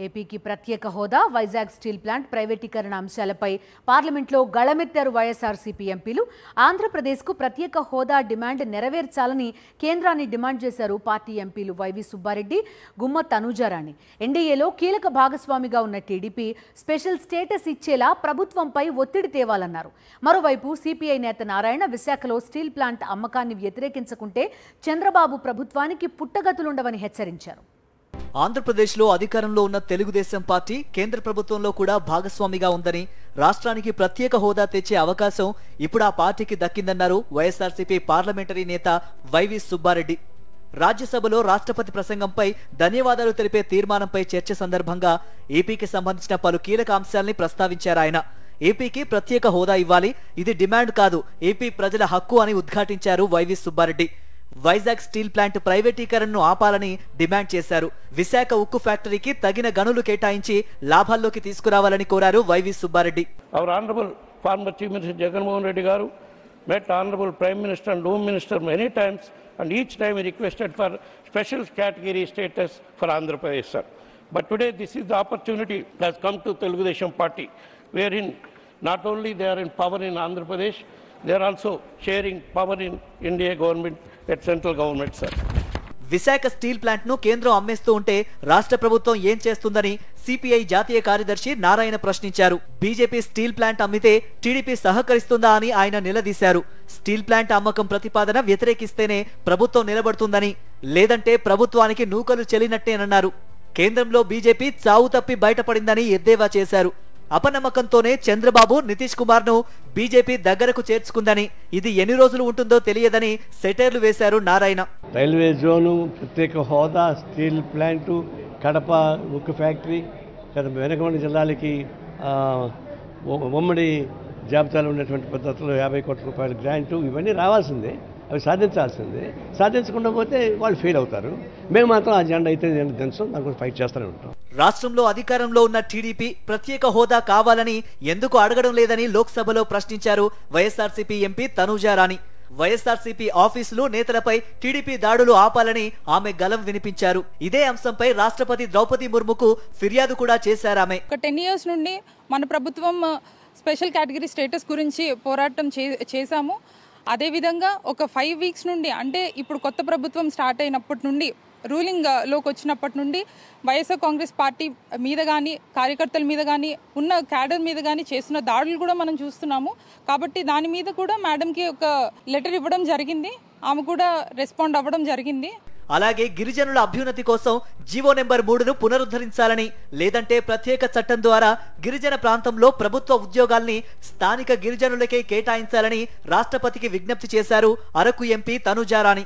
ఏపీకి ప్రత్యేక హోదా, వైజాగ్ స్టీల్ ప్లాంట్ ప్రైవేటీకరణ అంశాలపై పార్లమెంట్లో గళమెత్తారు వైఎస్ఆర్సీపీ ఎంపీలు. ఆంధ్రప్రదేశ్కు ప్రత్యేక హోదా డిమాండ్ నెరవేర్చాలని కేంద్రాన్ని డిమాండ్ చేశారు పార్టీ ఎంపీలు వైవి సుబ్బారెడ్డి, గుమ్మ తనూజారాణి. ఎన్డీఏలో కీలక భాగస్వామిగా ఉన్న టీడీపీ స్పెషల్ స్టేటస్ ఇచ్చేలా ప్రభుత్వంపై ఒత్తిడి తేవాలన్నారు. మరోవైపు సిపిఐ నేత నారాయణ విశాఖలో స్టీల్ ప్లాంట్ అమ్మకాన్ని వ్యతిరేకించకుంటే చంద్రబాబు ప్రభుత్వానికి పుట్టగతులుండవని హెచ్చరించారు. ఆంధ్రప్రదేశ్లో అధికారంలో ఉన్న తెలుగుదేశం పార్టీ కేంద్ర ప్రభుత్వంలో కూడా భాగస్వామిగా ఉందని, రాష్ట్రానికి ప్రత్యేక హోదా తెచ్చే అవకాశం ఇప్పుడు ఆ పార్టీకి దక్కిందన్నారు వైఎస్ఆర్సీపీ పార్లమెంటరీ నేత వైవి సుబ్బారెడ్డి. రాజ్యసభలో రాష్ట్రపతి ప్రసంగంపై ధన్యవాదాలు తెలిపే తీర్మానంపై చర్చ సందర్భంగా ఏపీకి సంబంధించిన పలు కీలక అంశాల్ని ప్రస్తావించారు ఆయన. ఏపీకి ప్రత్యేక హోదా ఇవ్వాలి, ఇది డిమాండ్ కాదు, ఏపీ ప్రజల హక్కు అని ఉద్ఘాటించారు Y V Subba Reddy. Vizag steel plant ప్రైవేటీకరణను ఆపాలని డిమాండ్ చేశారు. విశాఖ ఉక్కు ఫ్యాక్టరీకి తగిన గనులు కేటాయించి లాభాల్లోకి తీసుకురావాలని కోరారు YV Subbareddy. Our honorable former Chief Minister Jagannath Reddy garu met honorable Prime Minister and Home Minister many times, and each time he requested for special category status for Andhra Pradesh, sir. But today this is the opportunity that has come to Telugudesam Party, wherein not only they are in power in Andhra Pradesh, they are also sharing power in India government at central government, sir. Visakha steel plant ను కేంద్రం అమ్మేస్తూ ఉంటే రాష్ట్ర ప్రభుత్వం ఏం చేస్తుందని CPI జాతీయ కార్యదర్శి నారాయణ ప్రశ్నించారు. బీజేపీ స్టీల్ ప్లాంట్ అమ్మితే టీడీపీ సహకరిస్తుందా అని ఆయన నిలదీశారు. స్టీల్ ప్లాంట్ అమ్మకం ప్రతిపాదన వ్యతిరేకిస్తేనే ప్రభుత్వం నిలబడుతుందని, లేదంటే ప్రభుత్వానికి నూకలు చెల్లినట్టేనన్నారు. కేంద్రంలో బీజేపీ చావు తప్పి బయటపడిందని ఎద్దేవా చేశారు. అపనమ్మకంతోనే చంద్రబాబు, నితీష్ కుమార్ ను బీజేపీ దగ్గరకు చేర్చుకుందని, ఇది ఎన్ని రోజులు ఉంటుందో తెలియదని సెటైర్లు వేశారు నారాయణ. రైల్వే జోను, ప్రత్యేక హోదా, స్టీల్ ప్లాంటు, కడప ఉక్కు ఫ్యాక్టరీ, వెనకబడిన జిల్లాలకి ఉమ్మడి జాబితాలో ఉన్నటువంటి పద్ధతుల్లో 50 కోట్ల రూపాయల గ్రాంటు, ఇవన్నీ రావాల్సిందే, అవి సాధించాల్సిందే. సాధించకుండా పోతే వాళ్ళు ఫెయిల్ అవుతారు. మేము మాత్రం ఆ జెండా అయితే తెలుసు, దానికి ఫైట్ చేస్తూనే ఉంటాం. రాష్ట్రంలో అధికారంలో ఉన్న టీడీపీ ప్రత్యేక హోదా కావాలని ఎందుకు అడగడం లేదని లోక్సభలో ప్రశ్నించారు వైఎస్ఆర్సీపీ ఎంపీ తనూజారాణి. వైఎస్ఆర్సీపీ ఆఫీసులు, నేతలపై టీడీపీ దాడులు ఆపాలని ఆమె గలం వినిపించారు. ఇదే అంశంపై రాష్ట్రపతి ద్రౌపది ముర్ముకు ఫిర్యాదు కూడా చేశారామె. 10 years నుండి మన ప్రభుత్వం స్పెషల్ కేటగిరీ స్టేటస్ గురించి పోరాటం చేశాము. అదేవిధంగా ఒక 5 weeks నుండి, అంటే ఇప్పుడు కొత్త ప్రభుత్వం స్టార్ట్ అయినప్పటి నుండి, రూలింగ్లోకి వచ్చినప్పటి నుండి వైఎస్ఆర్ కాంగ్రెస్ పార్టీ మీద కానీ, కార్యకర్తల మీద కానీ, ఉన్న క్యాడర్ మీద కానీ చేస్తున్న దాడులు కూడా మనం చూస్తున్నాము. కాబట్టి దాని మీద కూడా మేడంకి ఒక లెటర్ ఇవ్వడం జరిగింది. ఆమె కూడా రెస్పాండ్ అవ్వడం జరిగింది. అలాగే గిరిజనుల అభ్యున్నతి కోసం జీవో నెంబర్ 3ను పునరుద్ధరించాలని, లేదంటే ప్రత్యేక చట్టం ద్వారా గిరిజన ప్రాంతంలో ప్రభుత్వ ఉద్యోగాల్ని స్థానిక గిరిజనులకే కేటాయించాలని రాష్ట్రపతికి విజ్ఞప్తి చేశారు అరకు ఎంపీ తనూజారాణి.